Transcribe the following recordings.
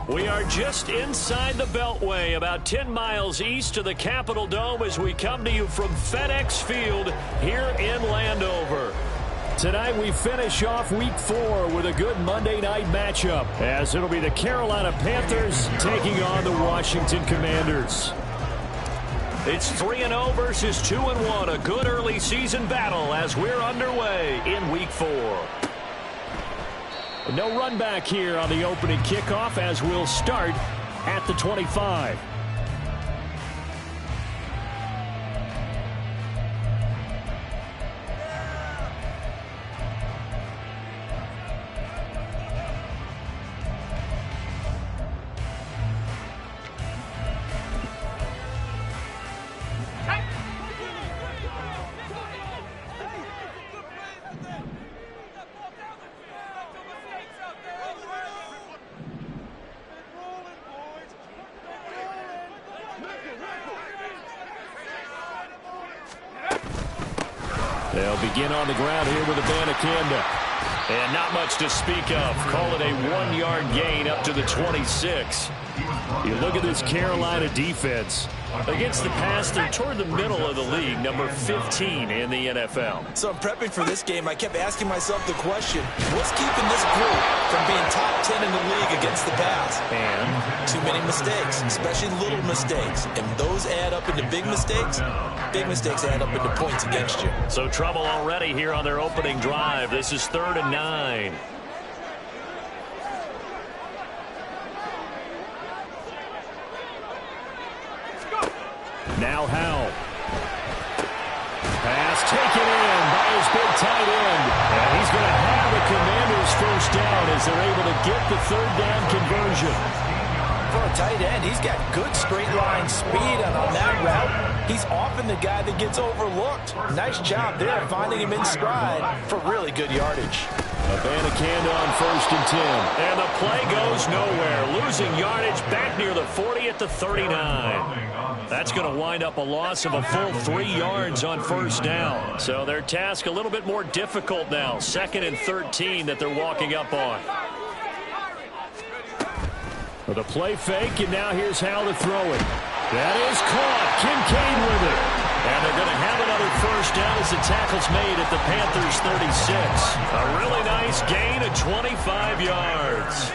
We are just inside the Beltway, about 10 miles east of the Capitol Dome as we come to you from FedEx Field here in Landover. Tonight we finish off Week 4 with a good Monday night matchup, as it'll be the Carolina Panthers taking on the Washington Commanders. It's 3-0 versus 2-1, a good early season battle as we're underway in Week 4. No run back here on the opening kickoff as we'll start at the 25. They'll begin on the ground here with Abanikanda. And not much to speak of. Call it a 1-yard gain up to the 26. You look at this Carolina defense. Against the pass, they're toward the middle of the league, number 15 in the NFL. So I'm prepping for this game. I kept asking myself the question, what's keeping this group from being top 10 in the league against the pass? And too many mistakes, especially little mistakes. And those add up into big mistakes. Big mistakes add up into points against you. So trouble already here on their opening drive. This is 3rd and 9. Now Howell. Pass taken in by his big tight end. And he's going to have the Commanders first down as they're able to get the 3rd down conversion. For a tight end, he's got good straight line speed, and on that route, he's often the guy that gets overlooked. Nice job there finding him in stride for really good yardage. Abanikanda on 1st and 10. And the play goes nowhere. Losing yardage back near the 40 at the 39. That's going to wind up a loss of a full 3 yards on 1st down. So their task a little bit more difficult now. 2nd and 13 that they're walking up on. With a play fake, and now here's how to throw it. That is caught. Kincaid with it. And they're going to have another first down as the tackle's made at the Panthers' 36. A really nice gain of 25 yards.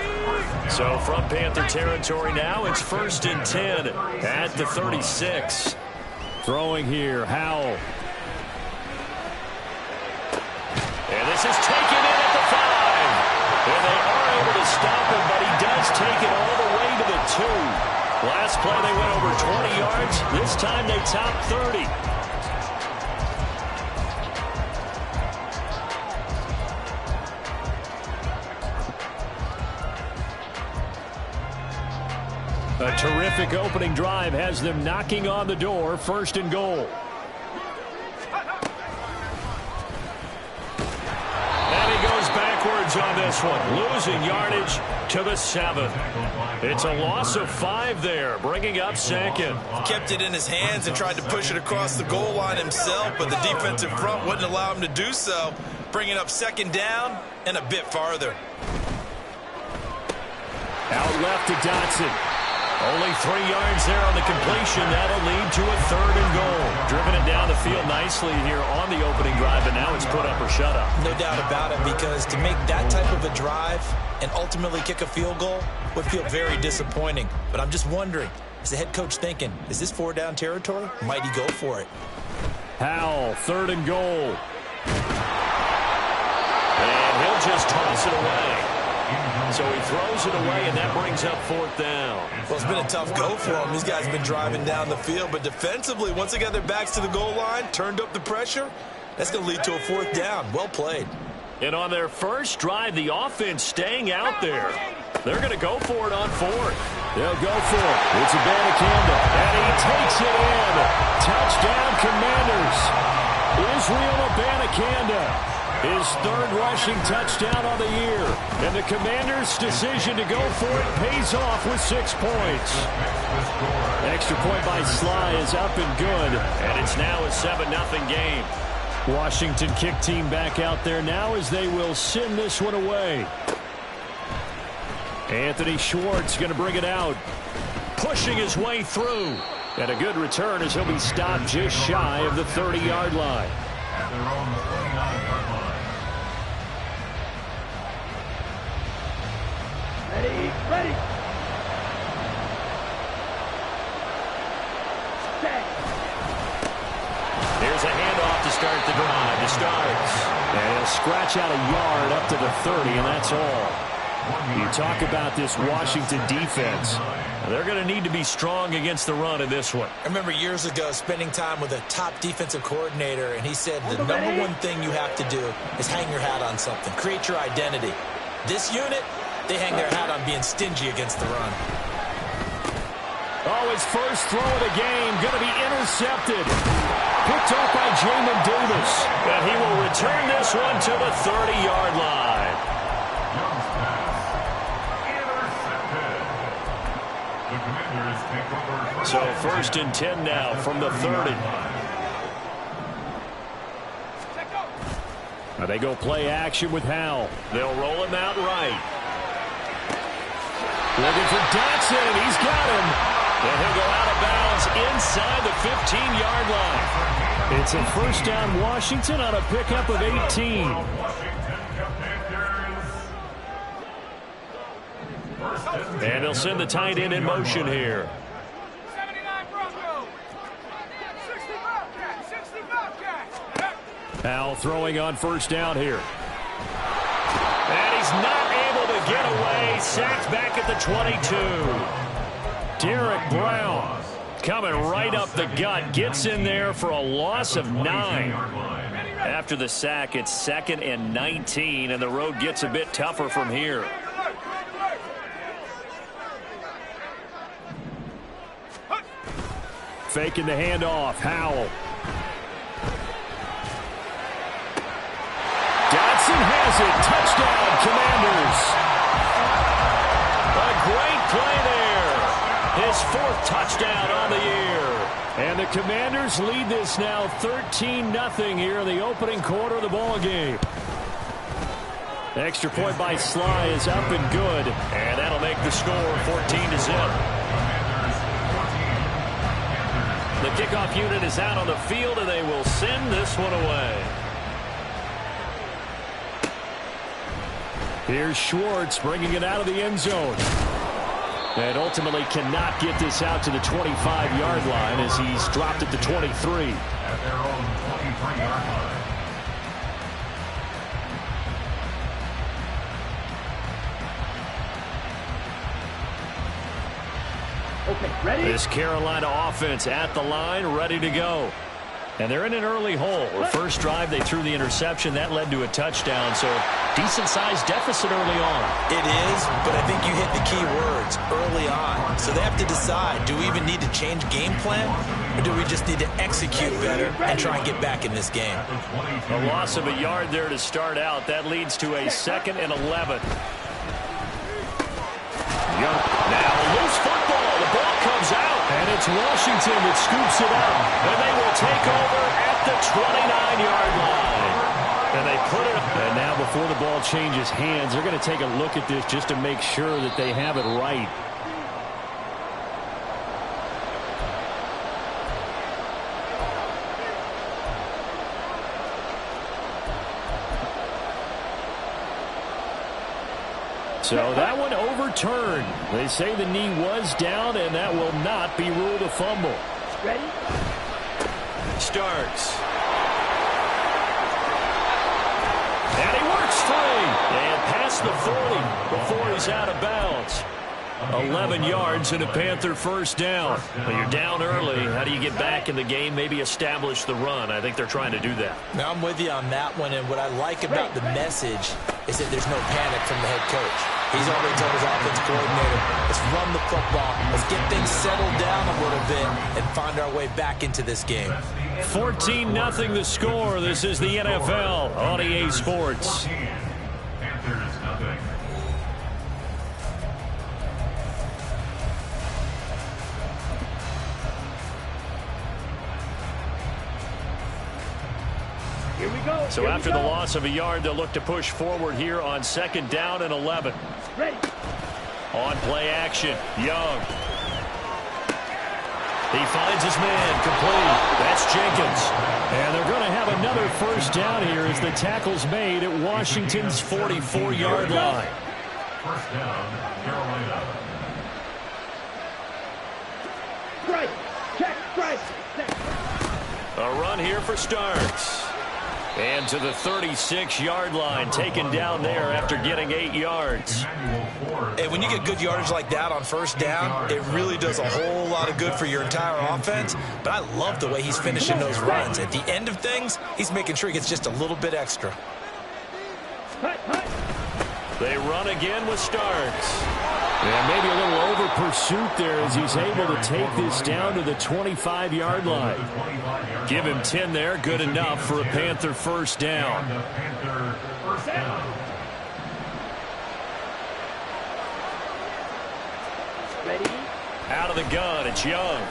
So from Panther territory now, it's 1st and 10 at the 36. Throwing here, Howell. And this is taken in at the 5. And they are able to stop him, but he does take it all the way to the 2. Last play they went over 20 yards. This time they top 30. A terrific opening drive has them knocking on the door. 1st and goal. And he goes backwards on this one. Losing yardage to the 7. It's a loss of 5 there, bringing up 2nd. Kept it in his hands and tried to push it across the goal line himself, but the defensive front wouldn't allow him to do so, bringing up 2nd down and a bit farther. Out left to Dotson. Only 3 yards there on the completion. That'll lead to a 3rd and goal. Driven it down the field nicely here on the opening drive, and now it's put up or shut up. No doubt about it, because to make that type of a drive and ultimately kick a field goal would feel very disappointing. But I'm just wondering, is the head coach thinking, is this 4-down territory? Might he go for it? Howell, 3rd and goal. And he'll just toss it away. So he throws it away, and that brings up 4th down. Well, it's been a tough go for him. These guys have been driving down the field, but defensively, once they got their backs to the goal line, turned up the pressure, that's going to lead to a 4th down. Well played. And on their first drive, the offense staying out there. They're going to go for it on 4th. They'll go for it. It's Abanikanda, and he takes it in. Touchdown, Commanders. Israel Abanikanda. His 3rd rushing touchdown on the year. And the Commanders' decision to go for it pays off with 6 points. Extra point by Sly is up and good. And it's now a 7-0 game. Washington kick team back out there now as they will send this one away. Anthony Schwartz going to bring it out. Pushing his way through. And a good return as he'll be stopped just shy of the 30-yard line. At their own 29-yard line. Ready. Here's a handoff to start the drive. It starts. And he'll scratch out a yard up to the 30, and that's all. You talk about this Washington defense. They're going to need to be strong against the run in this one. I remember years ago spending time with a top defensive coordinator, and he said the number one thing you have to do is hang your hat on something. Create your identity. This unit, they hang their hat on being stingy against the run. Oh, his first throw of the game going to be intercepted. Picked up by Jamin Davis. And he will return this one to the 30-yard line. Young's pass. Intercepted. The Commanders take over. So 1st and 10 now from the 30. Now they go play action with Howell. They'll roll him out right. Looking for Dotson. He's got him. And he'll go out of bounds inside the 15-yard line. It's a first down Washington on a pickup of 18. And they'll send the tight end in motion here. 79 Broncos. 60 Bobcats. 60 Bobcats. Howell throwing on first down here. And he's not able to get away. Sacked back at the 22. Derek Brown coming right up the gut. Gets in there for a loss of 9. After the sack, it's 2nd and 19, and the road gets a bit tougher from here. Faking the handoff. Howell. Dotson has it. Touchdown, Commanders. A great play there. His 4th touchdown on the year. And the Commanders lead this now 13-0 here in the opening quarter of the ball game. Extra point by Sly is up and good. And that'll make the score 14-0. The kickoff unit is out on the field, and they will send this one away. Here's Schwartz bringing it out of the end zone. And ultimately cannot get this out to the 25-yard line as he's dropped at the 23. At their own 23-yard line. Okay, ready? This Carolina offense at the line, ready to go. And they're in an early hole. The first drive, they threw the interception. That led to a touchdown, so decent-sized deficit early on. It is, but I think you hit the key words, early on. So they have to decide, do we even need to change game plan, or do we just need to execute better and try and get back in this game? A loss of a yard there to start out. That leads to a 2nd and 11. Now, loose football. The ball comes out. And it's Washington that scoops it up. And they will take over at the 29-yard line. And they put it up. And now before the ball changes hands, they're going to take a look at this just to make sure that they have it right. So that one overturned. They say the knee was down, and that will not be ruled a fumble. Ready? Starts. And he works free. And past the 40 before he's out of bounds. 11 yards and a Panther first down. Well, you're down early. How do you get back in the game, maybe establish the run? I think they're trying to do that. Now, I'm with you on that one, and what I like about the message is that there's no panic from the head coach. He's already told his offense coordinator, let's run the football, let's get things settled down a little bit and find our way back into this game. 14-0 the score. This is the NFL on EA Sports. Panthers nothing. Here we go. So after the loss of a yard, they'll look to push forward here on 2nd down and 11. Ready. On play action, Young. He finds his man, complete. That's Jenkins. And they're going to have another first down here as the tackle's made at Washington's 44-yard line. First down, Carolina. Strike. Check. Strike. A run here for Starks. And to the 36-yard line, taken down there after getting 8 yards. Hey, when you get good yardage like that on first down, it really does a whole lot of good for your entire offense. But I love the way he's finishing those runs. At the end of things, he's making sure he gets just a little bit extra. They run again with Starks. And maybe a little over pursuit there as he's able to take this down to the 25-yard line. Give him 10 there, good enough for a Panther first down. Ready? Out of the gun, it's Young.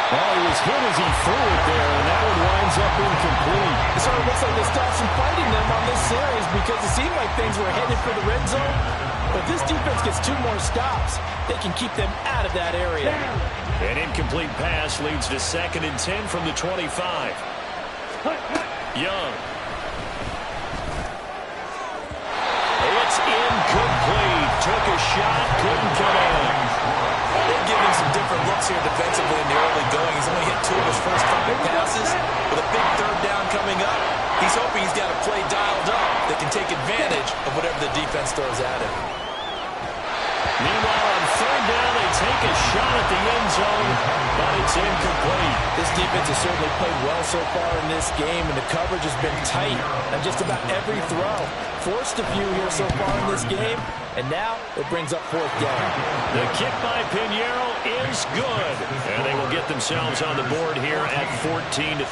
Well, he was hit as he threw it there, and that one winds up incomplete. It sort of looks like they stopped some fighting them on this series because it seemed like things were headed for the red zone. But if this defense gets 2 more stops, they can keep them out of that area. An incomplete pass leads to 2nd and 10 from the 25. Young. It's incomplete. Took a shot, couldn't come in. They're giving some different looks here defensively in the early going. He's only hit 2 of his first 5 passes. With a big 3rd down coming up, he's hoping he's got a play dialed up that can take advantage of whatever the defense throws at him. Meanwhile, on 3rd down, they take a shot at the end zone, but it's incomplete. This defense has certainly played well so far in this game, and the coverage has been tight on just about every throw. Forced a few here so far in this game, and now it brings up 4th down. The kick by Pinheiro is good, and they will get themselves on the board here at 14-3.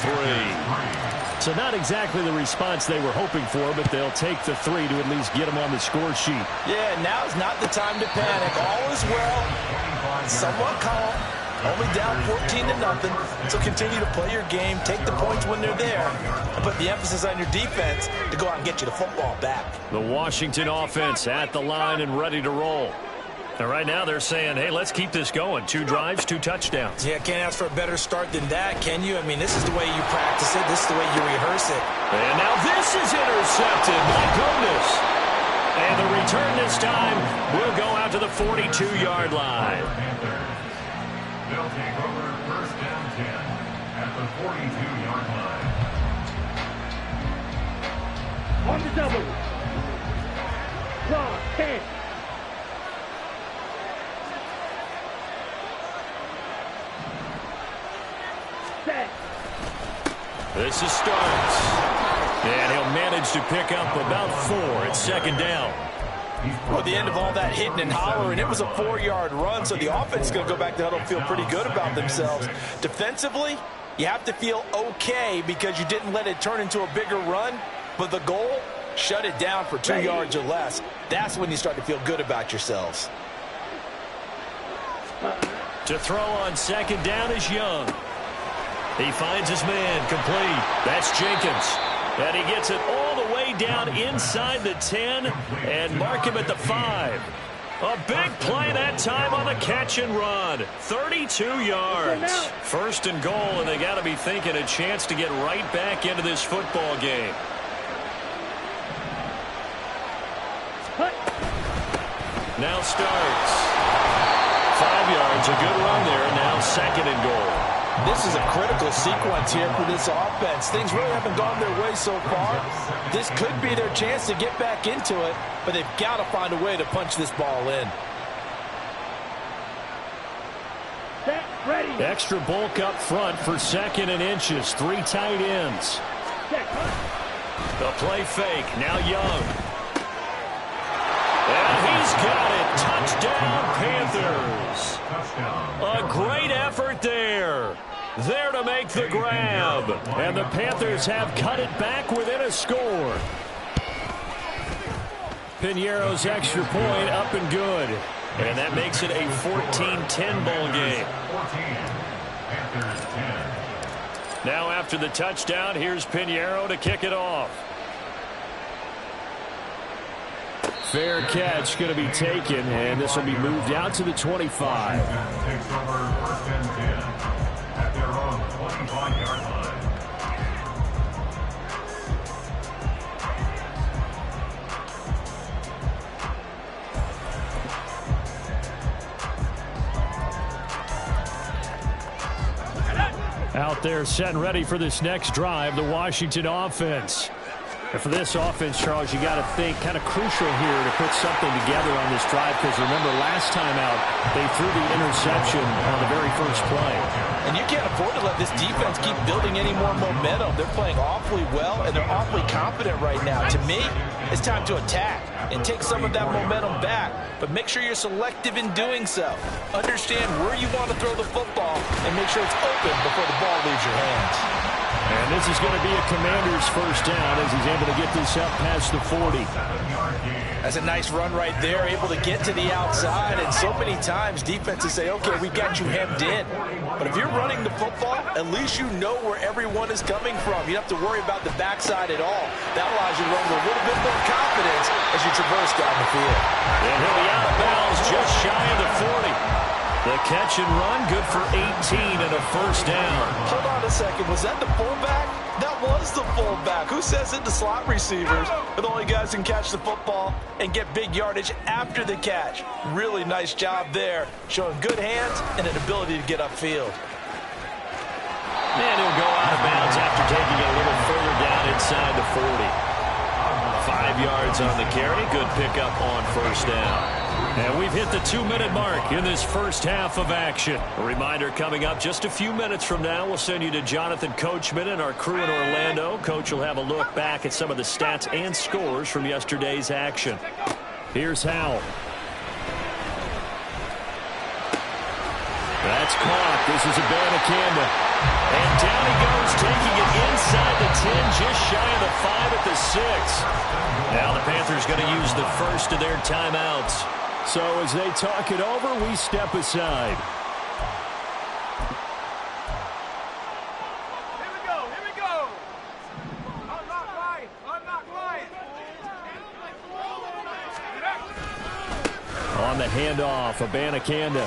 So not exactly the response they were hoping for, but they'll take the 3 to at least get them on the score sheet. Yeah, now's not the time to panic. All is well, somewhat calm. Only down 14-0, so continue to play your game, take the points when they're there, and put the emphasis on your defense to go out and get you the football back. The Washington offense at the line and ready to roll. And right now they're saying, hey, let's keep this going. 2 drives, 2 touchdowns. Yeah, can't ask for a better start than that, can you? I mean, this is the way you practice it. This is the way you rehearse it. And now this is intercepted. My goodness. And the return this time will go out to the 42-yard line. They'll take over first down 10 at the 42-yard line. On the double. Draw. 10. Set. This is Starks. And he'll manage to pick up about 4 at 2nd down. Well, the end of all that hitting and hollering, it was a 4-yard run, so the offense is going to go back to huddle and feel pretty good about themselves. Defensively, you have to feel okay because you didn't let it turn into a bigger run, but the goal, shut it down for 2 yards or less. That's when you start to feel good about yourselves. To throw on 2nd down is Young. He finds his man, complete. That's Jenkins. And he gets it all the way down inside the 10 and mark him at the 5. A big play that time on the catch and run. 32 yards. 1st and goal, and they got to be thinking a chance to get right back into this football game. Now Starks. 5 yards, a good run there, and now 2nd and goal. This is a critical sequence here for this offense. Things really haven't gone their way so far. This could be their chance to get back into it, but they've got to find a way to punch this ball in. Set. Ready. Extra bulk up front for 2nd and inches. 3 tight ends. Set. The play fake. Now Young. And he's got it. Touchdown, Panthers. A great effort there. There to make the grab. And the Panthers have cut it back within a score. Pinheiro's extra point up and good. And that makes it a 14-10 ball game. Now after the touchdown, here's Pinheiro to kick it off. Fair catch going to be taken, and this will be moved out to the 25. Takes over first and 10 at their own 25-yard line. Out there set and ready for this next drive, the Washington offense. And for this offense, Charles, you got to think kind of crucial here to put something together on this drive, because remember last time out they threw the interception on the very first play. And you can't afford to let this defense keep building any more momentum. They're playing awfully well, and they're awfully confident right now. To me, it's time to attack and take some of that momentum back, but make sure you're selective in doing so. Understand where you want to throw the football and make sure it's open before the ball leaves your hands. And this is going to be a Commander's first down as he's able to get this up past the 40. That's a nice run right there, able to get to the outside. And so many times defenses say, okay, we got you hemmed in. But if you're running the football, at least you know where everyone is coming from. You don't have to worry about the backside at all. That allows you to run with a little bit more confidence as you traverse down the field. And he'll be out of bounds just shy of the 40. The catch and run, good for 18 and a first down. Hold on a second. Was that the fullback? That was the fullback. Who says it? The slot receivers are the only guys who can catch the football and get big yardage after the catch. Really nice job there, showing good hands and an ability to get upfield. And he'll go out of bounds after taking it a little further down inside the 40. 5 yards on the carry. Good pickup on first down. And we've hit the 2-minute mark in this first half of action. A reminder coming up just a few minutes from now, we'll send you to Jonathan Coachman and our crew in Orlando. Coach will have a look back at some of the stats and scores from yesterday's action. Here's Howell. That's caught. This is Abanikanda. And down he goes, taking it inside the 10, just shy of the 5 at the 6. Now the Panthers going to use the first of their timeouts. So as they talk it over, we step aside. Here we go, here we go. I'm not lying, I'm not lying. On the handoff, Abanikanda.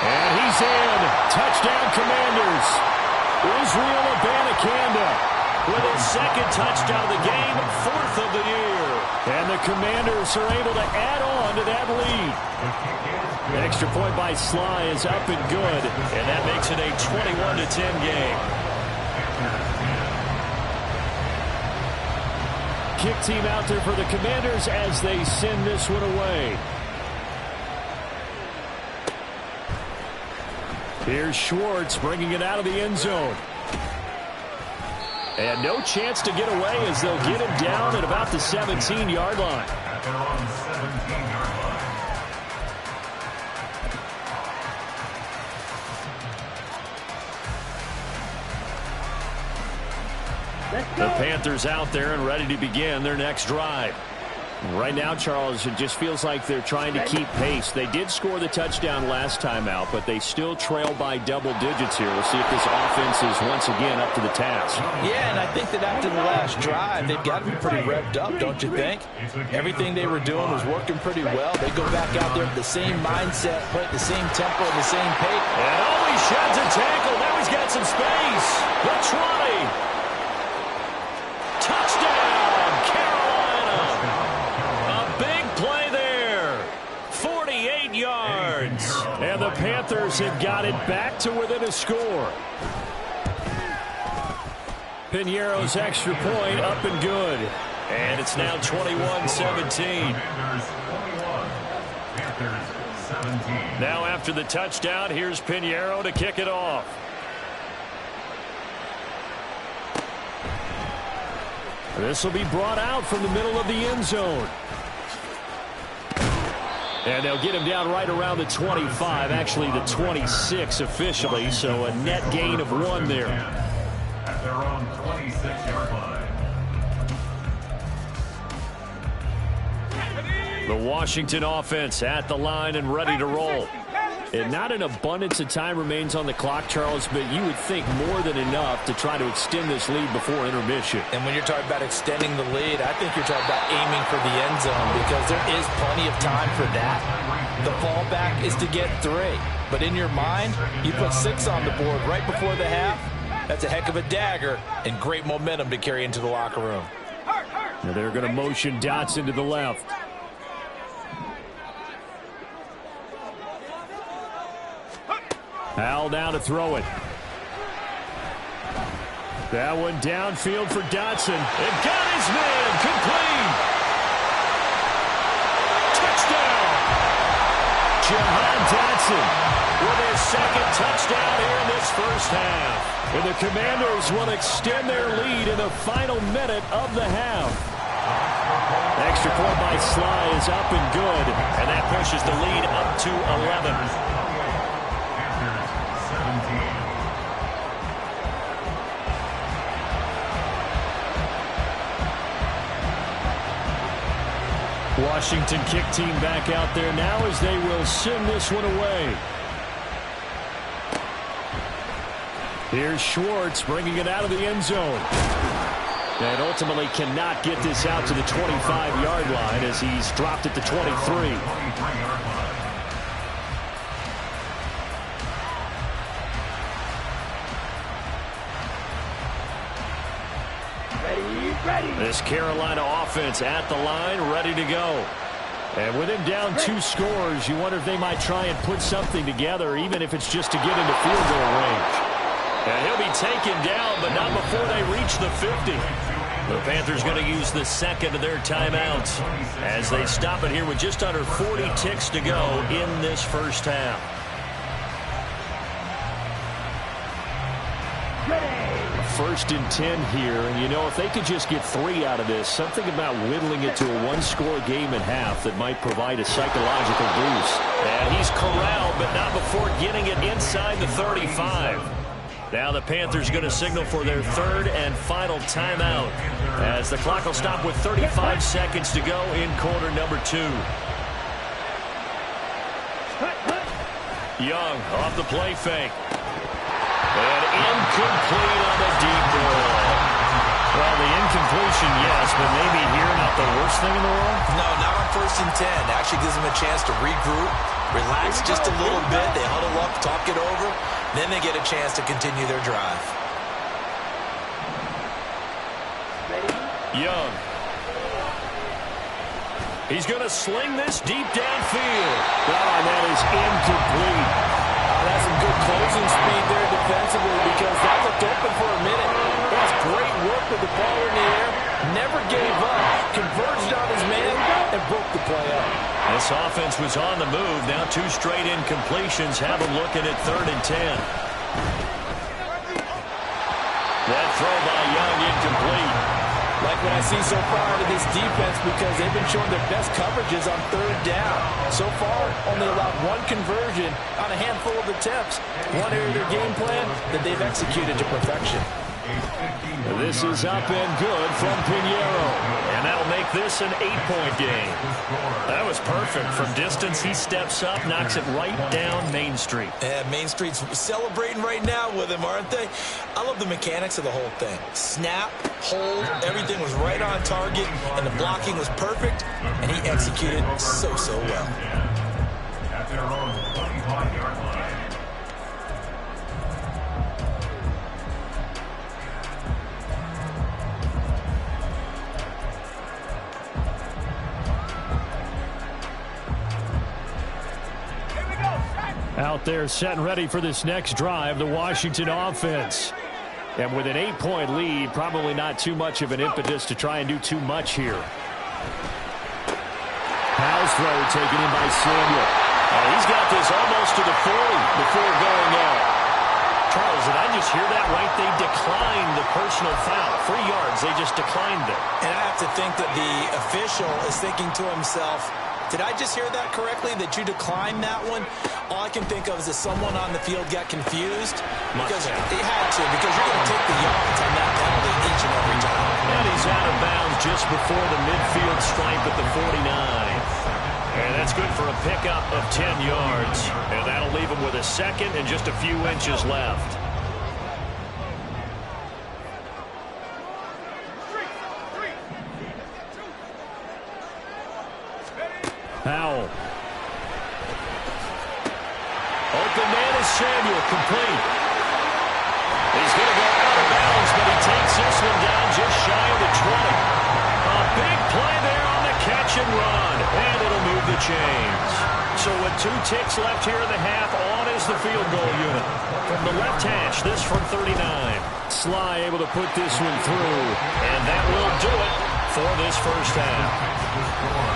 And he's in. Touchdown, Commanders. Israel Abanikanda with his second touchdown of the game, 4th of the year. And the Commanders are able to add on to that lead. The extra point by Sly is up and good, and that makes it a 21-10 game. Kick team out there for the Commanders as they send this one away. Here's Schwartz bringing it out of the end zone. And no chance to get away as they'll get him down at about the 17-yard line. At their own 17-yard line. The Panthers out there and ready to begin their next drive. Right now, Charles, it just feels like they're trying to keep pace. They did score the touchdown last time out, but they still trail by double digits here. We'll see if this offense is once again up to the task. Yeah, and I think that after the last drive, they've got to be pretty revved up, don't you think? Everything they were doing was working pretty well. They go back out there with the same mindset, play at the same tempo, and the same pace. And he sheds a tackle. Now he's got some space. The 20. Touchdown, Carolina. A big play there. 48 yards. And the Panthers have got it back to within a score. Piñeiro's extra point up and good. And it's now 21-17. Now after the touchdown, here's Piñeiro to kick it off. This will be brought out from the middle of the end zone. And they'll get him down right around the 25, actually the 26 officially, so a net gain of 1 there. At their own 26-yard line. The Washington offense at the line and ready to roll. And not an abundance of time remains on the clock, Charles, but you would think more than enough to try to extend this lead before intermission. And when you're talking about extending the lead, I think you're talking about aiming for the end zone because there is plenty of time for that. The fallback is to get 3. But in your mind, you put 6 on the board right before the half. That's a heck of a dagger and great momentum to carry into the locker room. Now they're going to motion Dotson to the left. Hal down to throw it. That one downfield for Dotson. It got his man. Complete. Touchdown. Jahan Dotson with his second touchdown here in this first half. And the Commanders will extend their lead in the final minute of the half. Extra point by Sly is up and good. And that pushes the lead up to 11. Washington kick team back out there now as they will send this one away. Here's Schwartz bringing it out of the end zone. And ultimately cannot get this out to the 25-yard line as he's dropped at the 23. This Carolina offense at the line, ready to go. And with him down 2 scores, you wonder if they might try and put something together, even if it's just to get into field goal range. And he'll be taken down, but not before they reach the 50. The Panthers going to use the second of their timeouts as they stop it here with just under 40 ticks to go in this first half. First and 10 here, and you know, if they could just get 3 out of this, something about whittling it to a 1-score game at half that might provide a psychological boost. And he's corralled, but not before getting it inside the 35. Now the Panthers going to signal for their third and final timeout as the clock will stop with 35 seconds to go in quarter number 2. Young off the play fake. And incomplete on the deep ball. Well, the incompletion, yes, but maybe here not the worst thing in the world? No, not on 1st and 10. Actually gives them a chance to regroup, relax just a little bit. They huddle up, talk it over. Then they get a chance to continue their drive. Young. He's going to sling this deep downfield. Oh, that is incomplete. That's some good closing speed there defensively because that looked open for a minute. That's great work with the ball in the air. Never gave up. Converged on his man and broke the play up. This offense was on the move. Now 2 straight incompletions have them looking at 3rd and 10. That throw by Young incomplete. Like what I see so far out of this defense because they've been showing their best coverages on 3rd down. So far, only allowed 1 conversion on a handful of attempts. One area of their game plan that they've executed to perfection. This is up and good from Pinheiro. And that'll make this an 8-point game. That was perfect. From distance, he steps up, knocks it right down Main Street. Yeah, Main Street's celebrating right now with him, aren't they? I love the mechanics of the whole thing. Snap, hold, everything was right on target, and the blocking was perfect, and he executed so well. At their own 25-yard line. Out there set and ready for this next drive, the Washington offense. And with an 8-point lead, probably not too much of an impetus to try and do too much here. House throw taken in by Samuel. He's got this almost to the 40 before going out. Charles, did I just hear that right? They declined the personal foul. 3 yards, they just declined it. And I have to think that the official is thinking to himself, did I just hear that correctly, that you declined that one? All I can think of is that someone on the field got confused. Because he had to, because you're going to take the yards on that penalty each and every time. And he's out of bounds just before the midfield stripe at the 49. And that's good for a pickup of 10 yards. And that'll leave him with a second and just a few inches left. Powell. Open man is Samuel, complete. He's going to go out of bounds, but he takes this one down just shy of the 20. A big play there on the catch and run, and it'll move the chains. So with 2 ticks left here in the half, on is the field goal unit. From the left hash, this from 39. Sly able to put this one through, and that will do it for this first half.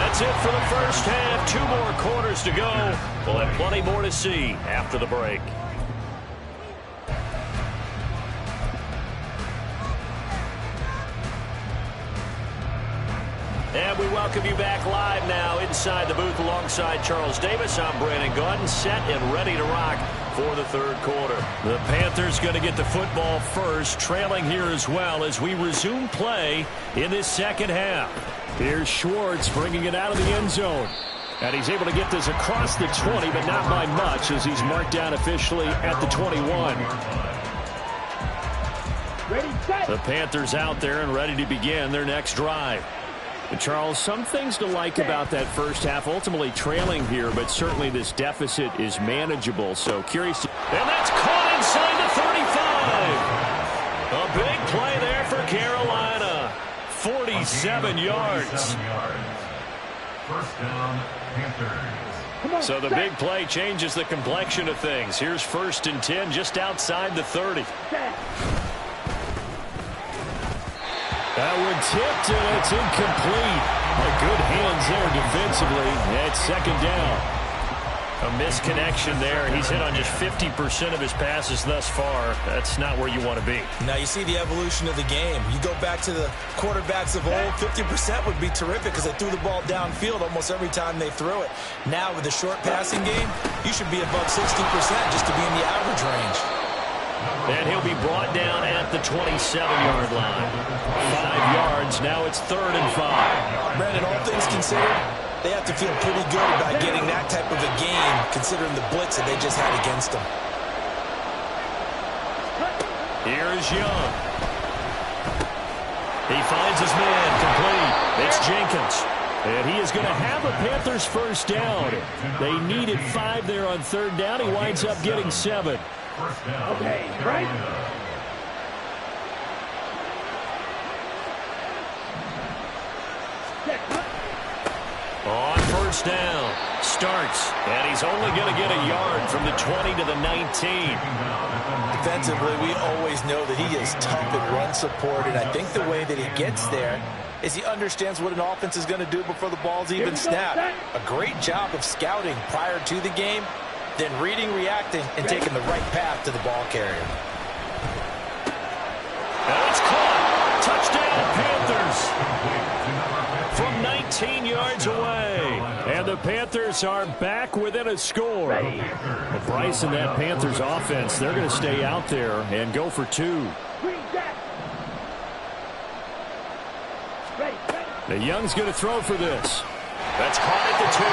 That's it for the first half. 2 more quarters to go. We'll have plenty more to see after the break. And we welcome you back live now inside the booth alongside Charles Davis. I'm Brandon Gaudin, set and ready to rock for the third quarter. The Panthers going to get the football first, trailing here as well as we resume play in this second half. Here's Schwartz bringing it out of the end zone. And he's able to get this across the 20, but not by much as he's marked down officially at the 21. Ready, set. The Panthers out there and ready to begin their next drive. And Charles, some things to like about that first half. Ultimately trailing here, but certainly this deficit is manageable. So curious to... And that's caught inside the 35. A big play there for Carolina. 47 yards. First down, Panthers. So the big play changes the complexion of things. Here's 1st and 10 just outside the 30. That one tipped, and it's incomplete. Good hands there defensively. It's second down. A misconnection there. He's hit on just 50% of his passes thus far. That's not where you want to be. Now you see the evolution of the game. You go back to the quarterbacks of old, 50% would be terrific because they threw the ball downfield almost every time they threw it. Now with the short passing game, you should be above 60% just to be in the average range. And he'll be brought down at the 27-yard line. 5 yards. Now it's 3rd and 5. Brandon, all things considered, they have to feel pretty good about getting that type of a game considering the blitz that they just had against them. Here is Young. He finds his man complete. It's Jenkins. And he is going to have a Panthers first down. They needed 5 there on 3rd down. He winds up getting 7. Okay, right. On 1st down, starts, and he's only going to get a yard from the 20 to the 19. Defensively, we always know that he is tough and run support, and I think the way that he gets there is he understands what an offense is going to do before the ball's even snapped. A great job of scouting prior to the game, then reading, reacting, and taking the right path to the ball carrier. And it's caught. Touchdown, Panthers. From 19 yards away. And the Panthers are back within a score. Well, Bryce and that Panthers offense, they're going to stay out there and go for 2. The Young's going to throw for this. That's caught at the 2. I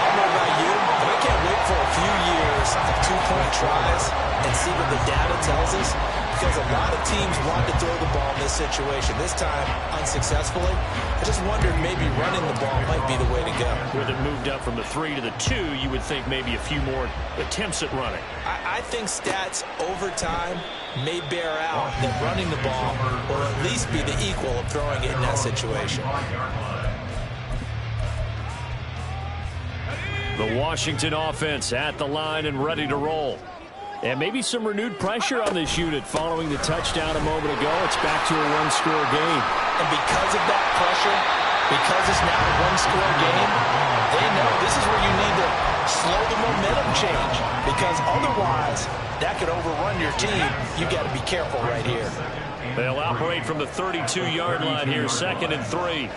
don't know about you, but I can't wait for a few years of 2-point tries and see what the data tells us, because a lot of teams want to throw the ball in this situation. This time, unsuccessfully. I just wondered maybe running the ball might be the way to go. With it moved up from the 3 to the 2, you would think maybe a few more attempts at running. I think stats over time may bear out that running the ball will at least be the equal of throwing it in that situation. The Washington offense at the line and ready to roll. And maybe some renewed pressure on this unit following the touchdown a moment ago. It's back to a one-score game. And because of that pressure, because it's now a one-score game, they know this is where you need to slow the momentum change, because otherwise that could overrun your team. You got to be careful right here. They'll operate from the 32-yard line here, 2nd and 3.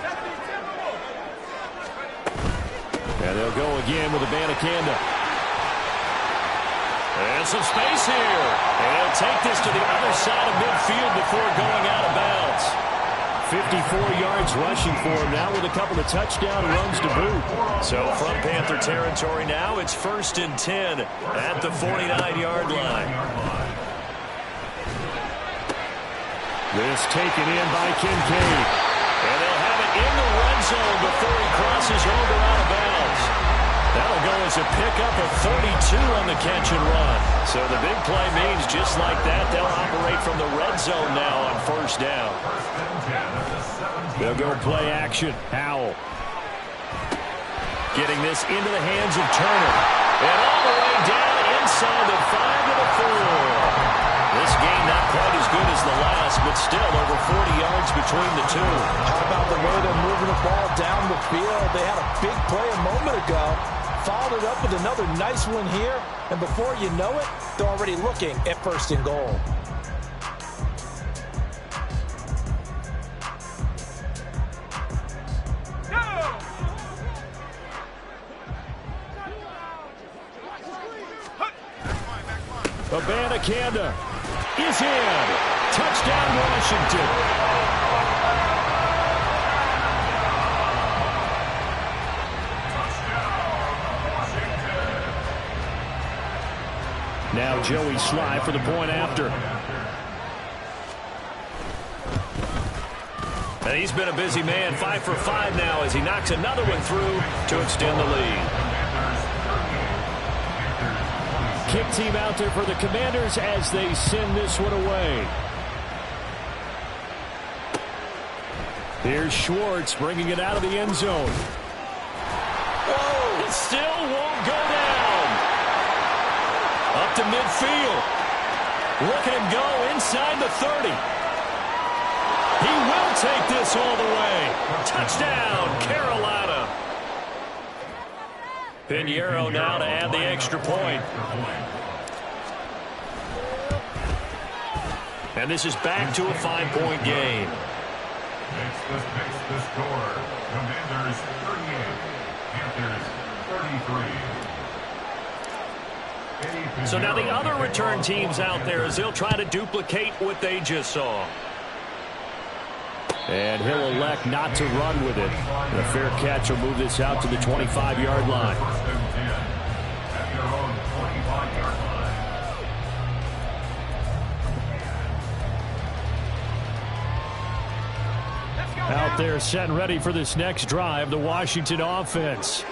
And they'll go again with Abanikanda. And some space here. And he'll take this to the other side of midfield before going out of bounds. 54 yards rushing for him now with a couple of touchdown runs to boot. So from Panther territory now, it's 1st and 10 at the 49-yard line. This taken in by Kincaid. And they'll have it in the red zone before he crosses over out of bounds. That'll go as a pickup of 32 on the catch and run. So the big play means just like that, they'll operate from the red zone now on 1st down. They'll go play action. Howell. Getting this into the hands of Turner. And all the way down inside the 5 to the 4. This game not quite as good as the last, but still over 40 yards between the two. How about the way they're moving the ball down the field? They had a big play a moment ago. Followed it up with another nice one here. And before you know it, they're already looking at 1st and goal. Abanikanda is in. Touchdown, Washington. Now Joey Sly for the point after. And he's been a busy man, 5 for 5 now as he knocks another one through to extend the lead. Kick team out there for the Commanders as they send this one away. Here's Schwartz bringing it out of the end zone. Whoa! It still won't go down. Up to midfield. Look at him go inside the 30. He will take this all the way. Touchdown, Carolina. Pinheiro now to add the extra point. And this is back to a 5-point game. Makes the score. Commanders 38, Panthers 33. So now the other return teams out there as they'll try to duplicate what they just saw. And he'll elect not to run with it. And a fair catch will move this out to the 25-yard line. Out there set and ready for this next drive, the Washington offense.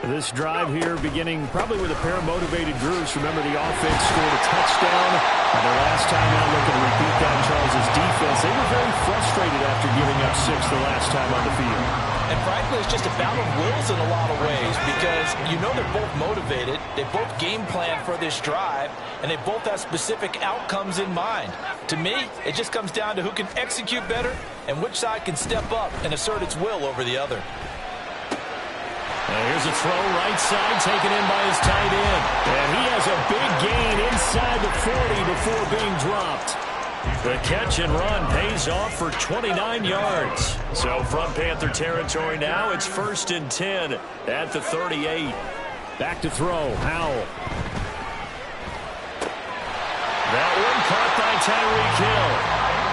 This drive here beginning probably with a pair of motivated groups. Remember, the offense scored a touchdown. And the last time out, looking to repeat that, Charles' defense, they were very frustrated after giving up 6 the last time on the field. And frankly, it's just a battle of wills in a lot of ways because you know they're both motivated. They both game plan for this drive, and they both have specific outcomes in mind. To me, it just comes down to who can execute better and which side can step up and assert its will over the other. Here's a throw right side taken in by his tight end. And he has a big gain inside the 40 before being dropped. The catch and run pays off for 29 yards. So from Panther territory now, it's 1st and 10 at the 38. Back to throw, Howell. That one caught by Tyreek Hill.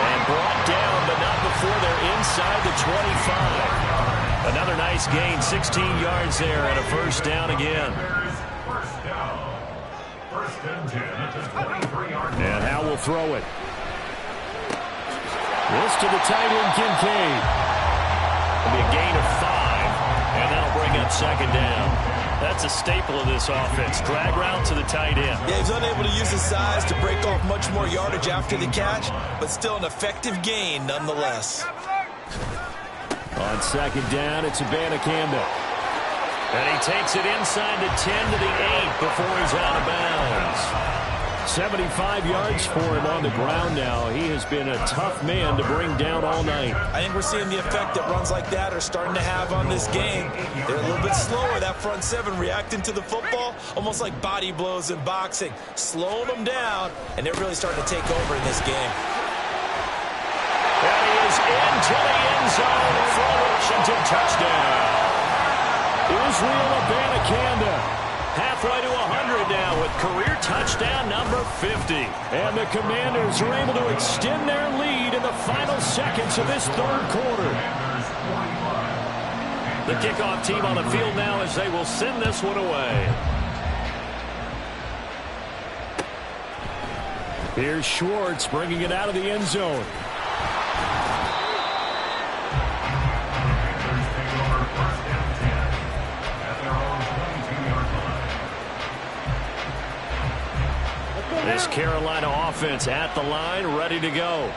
And brought down, but not before they're inside the 25. Another nice gain, 16 yards there, and a 1st down again. And Howell will throw it. This to the tight end, Kincaid. It'll be a gain of 5, and that'll bring up 2nd down. That's a staple of this offense. Drag route to the tight end. Yeah, he's unable to use his size to break off much more yardage after the catch, but still an effective gain nonetheless. On 2nd down, it's Abanikanda. And he takes it inside the 10 to the 8 before he's out of bounds. 75 yards for him on the ground now. He has been a tough man to bring down all night. I think we're seeing the effect that runs like that are starting to have on this game. They're a little bit slower, that front 7, reacting to the football, almost like body blows in boxing, slowing them down, and they're really starting to take over in this game. And he is into the end zone for Washington touchdown. Israel Abanikanda. Halfway to 100 now with career touchdown number 50. And the Commanders are able to extend their lead in the final seconds of this third quarter. The kickoff team on the field now as they will send this one away. Here's Schwartz bringing it out of the end zone. This Carolina offense at the line, ready to go.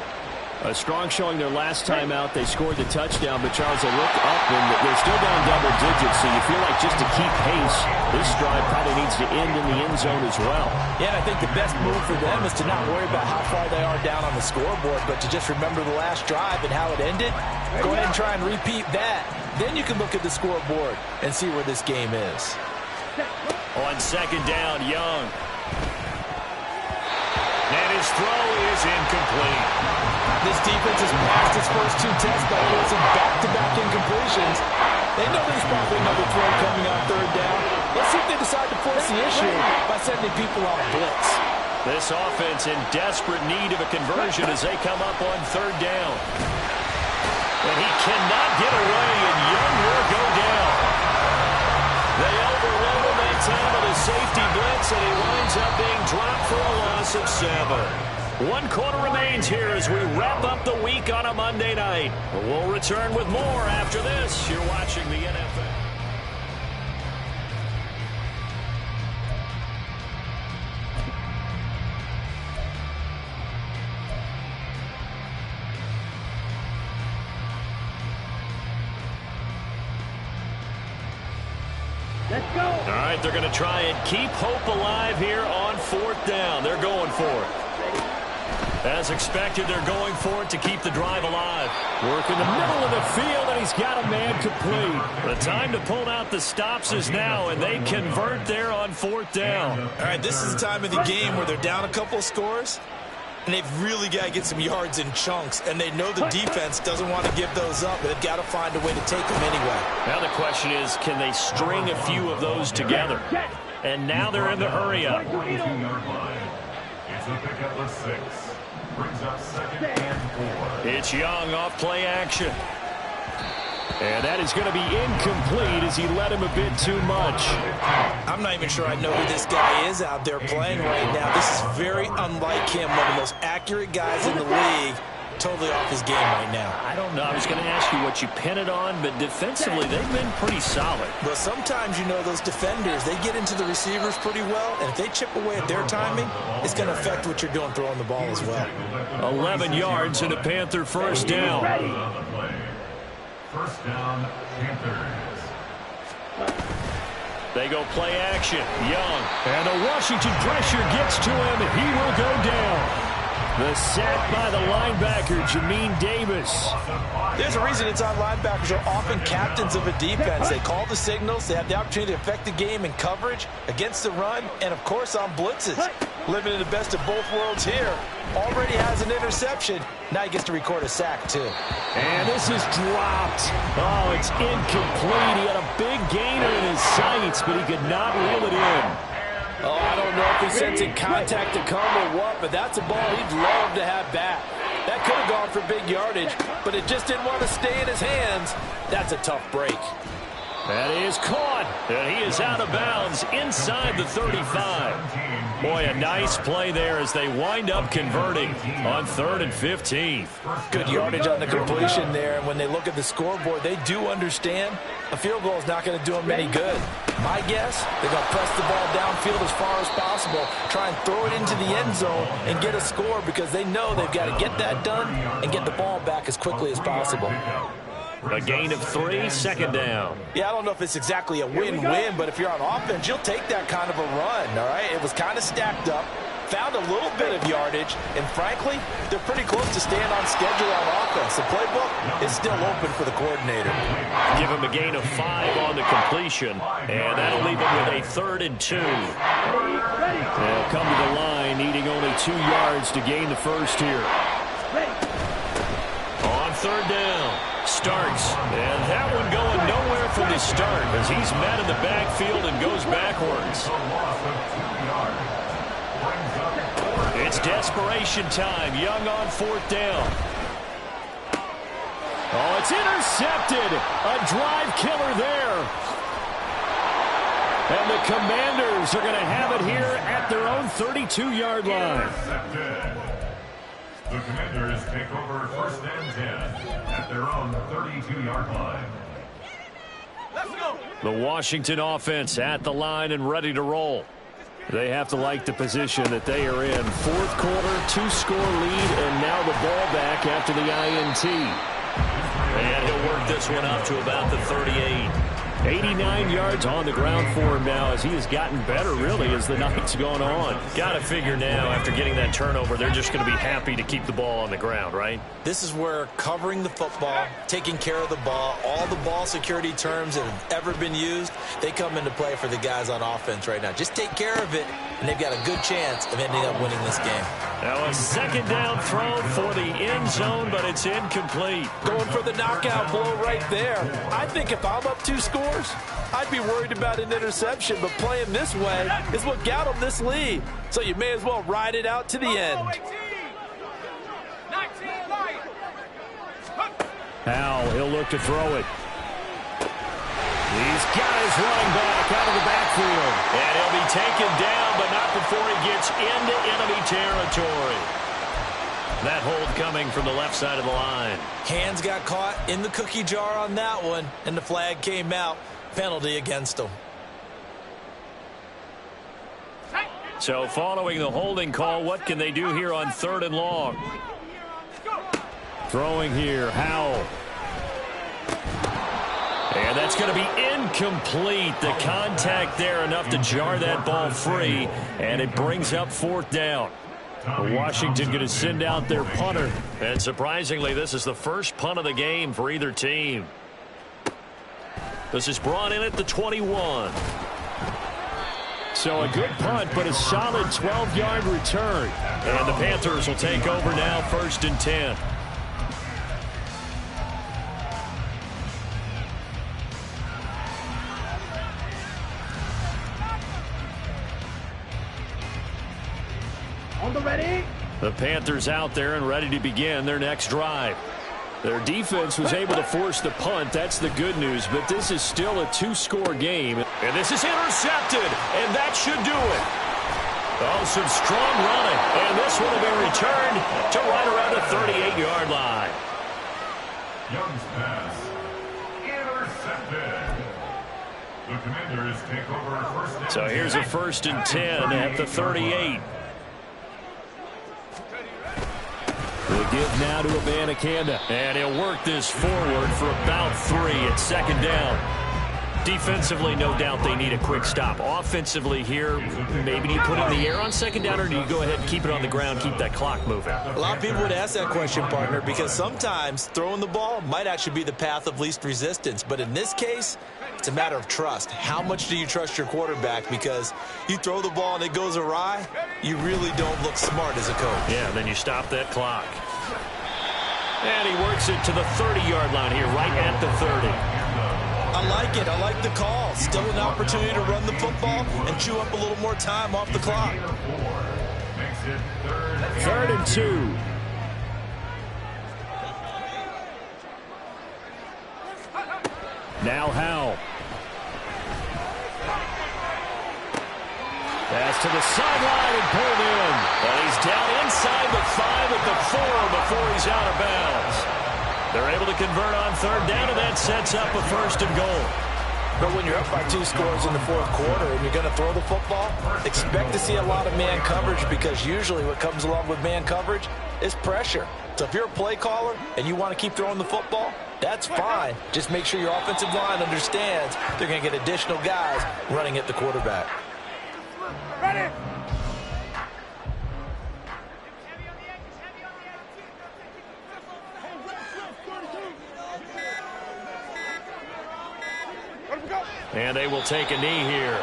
A strong showing their last time out. They scored the touchdown, but Charles, they look up and they're still down double digits, so you feel like just to keep pace, this drive probably needs to end in the end zone as well. Yeah, and I think the best move for them is to not worry about how far they are down on the scoreboard, but to just remember the last drive and how it ended. Go ahead and try and repeat that. Then you can look at the scoreboard and see where this game is. On second down, Young. And his throw is incomplete. This defense has passed its first two tests by forcing back-to-back incompletions. They know there's probably another throw coming on third down. Let's see if they decide to force the issue by sending people on a blitz. This offense in desperate need of a conversion as they come up on third down. And he cannot get away, and Young will go down. They overload him that time with a safety blitz, and he winds up being dropped for a loss of 7. 1 quarter remains here as we wrap up the week on a Monday night. We'll return with more after this. You're watching the NFL. Let's go. All right, they're going to try and keep hope alive here on fourth down. They're going for it. As expected, they're going for it to keep the drive alive. Work in the middle of the field, and he's got a man complete. The time to pull out the stops is now, and they convert there on fourth down. All right, this is the time of the game where they're down a couple of scores, and they've really got to get some yards in chunks, and they know the defense doesn't want to give those up, but they've got to find a way to take them anyway. Now the question is, can they string a few of those together? And now they're in the hurry-up. It's a pickup of 6. Brings up second and 4. It's Young off play action. And that is going to be incomplete as he let him a bit too much. I'm not even sure I know who this guy is out there playing right now. This is very unlike him, one of the most accurate guys in the league. Totally off his game right now. I don't know. I was going to ask you what you pin it on, but defensively, they've been pretty solid. Well, sometimes, you know, those defenders, they get into the receivers pretty well, and if they chip away at their timing, it's going to affect what you're doing throwing the ball as well. 11 yards and a Panther first down. First down, Panthers. They go play action. Young. And the Washington pressure gets to him, and he will go down. The sack by the linebacker, Jamin Davis. There's a reason inside linebackers are often captains of a defense. They call the signals. They have the opportunity to affect the game in coverage, against the run, and, of course, on blitzes. Living in the best of both worlds here. Already has an interception. Now he gets to record a sack, too. And this is dropped. Oh, it's incomplete. He had a big gainer in his sights, but he could not reel it in. Oh, I don't know if he's sensing contact to come or what, but that's a ball he'd love to have back. That could have gone for big yardage, but it just didn't want to stay in his hands. That's a tough break. That is caught, and he is out of bounds inside the 35. Boy, a nice play there as they wind up converting on 3rd and 15. Good yardage on the completion there, and when they look at the scoreboard, they do understand a field goal is not going to do them any good. My guess, they're going to press the ball downfield as far as possible, try and throw it into the end zone and get a score because they know they've got to get that done and get the ball back as quickly as possible. A gain of 3, second down. Yeah, I don't know if it's exactly a win-win, but if you're on offense, you'll take that kind of a run, all right? It was kind of stacked up, found a little bit of yardage, and frankly, they're pretty close to staying on schedule on offense. The playbook is still open for the coordinator. Give him a gain of 5 on the completion, and that'll leave him with a 3rd and 2. They'll come to the line, needing only 2 yards to gain the first here. On 3rd down. Starts, and that one going nowhere from the start as he's met in the backfield and goes backwards. It's desperation time. Young on 4th down. Oh, it's intercepted. A drive killer there. And the Commanders are going to have it here at their own 32-yard line. The Commanders take over 1st and 10 at their own 32-yard line. Let's go. The Washington offense at the line and ready to roll. They have to like the position that they are in. 4th quarter, 2-score lead, and now the ball back after the INT. And he'll work this one up to about the 38. 89 yards on the ground for him now as he has gotten better, really, as the night's gone on. Got to figure now, after getting that turnover, they're just going to be happy to keep the ball on the ground, right? This is where covering the football, taking care of the ball, all the ball security terms that have ever been used, they come into play for the guys on offense right now. Just take care of it, and they've got a good chance of ending up winning this game. Now a 2nd down throw for the end zone, but it's incomplete. Going for the knockout blow right there. I think if I'm up 2 scores, I'd be worried about an interception, but playing this way is what got them this lead. So you may as well ride it out to the end. Howell, he'll look to throw it. He's got his running back out of the backfield. And he'll be taken down, but not before he gets into enemy territory. That hold coming from the left side of the line. Hands got caught in the cookie jar on that one, and the flag came out. Penalty against him. So following the holding call, what can they do here on 3rd and long? Throwing here, Howell. And that's going to be incomplete. The contact there enough to jar that ball free, and it brings up 4th down. Washington going to send out their punter. And surprisingly, this is the first punt of the game for either team. This is brought in at the 21. So a good punt, but a solid 12-yard return. And the Panthers will take over now, 1st and 10. The Panthers out there and ready to begin their next drive. Their defense was able to force the punt. That's the good news, but this is still a 2-score game. And this is intercepted, and that should do it. Oh, some strong running, and this one will be returned to right around the 38-yard line. Young's pass intercepted. The Commanders take over 1st and 10. So here's a 1st and 10 at the 38. We'll give now to Abanikanda. And he'll work this forward for about 3 at 2nd down. Defensively, no doubt they need a quick stop. Offensively here, maybe do you put it in the air on 2nd down, or do you go ahead and keep it on the ground, keep that clock moving? A lot of people would ask that question, partner, because sometimes throwing the ball might actually be the path of least resistance. But in this case, it's a matter of trust. How much do you trust your quarterback? Because you throw the ball and it goes awry, you really don't look smart as a coach. Yeah, then you stop that clock. And he works it to the 30-yard line here, right at the 30. I like it. I like the call. Still an opportunity to run the football and chew up a little more time off the clock. 3rd and 2. Now Howell. Pass to the sideline and pulled in. And he's down inside the 5 at the 4 before he's out of bounds. They're able to convert on 3rd down, and that sets up a 1st and goal. But when you're up by 2 scores in the 4th quarter and you're going to throw the football, expect to see a lot of man coverage, because usually what comes along with man coverage is pressure. So if you're a play caller and you want to keep throwing the football, that's fine. Just make sure your offensive line understands they're going to get additional guys running at the quarterback. Ready. And they will take a knee here.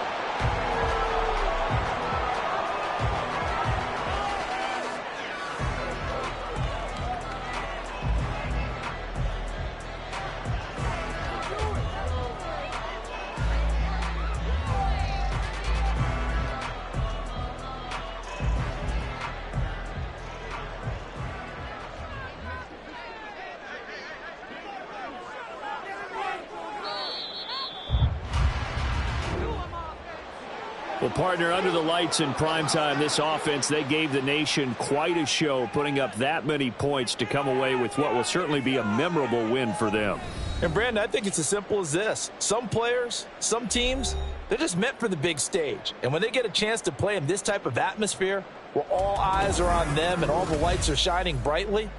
Well, partner, under the lights in primetime, this offense, they gave the nation quite a show, putting up that many points to come away with what will certainly be a memorable win for them. And, Brandon, I think it's as simple as this. Some players, some teams, they're just meant for the big stage. And when they get a chance to play in this type of atmosphere where all eyes are on them and all the lights are shining brightly,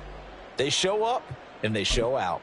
they show up and they show out.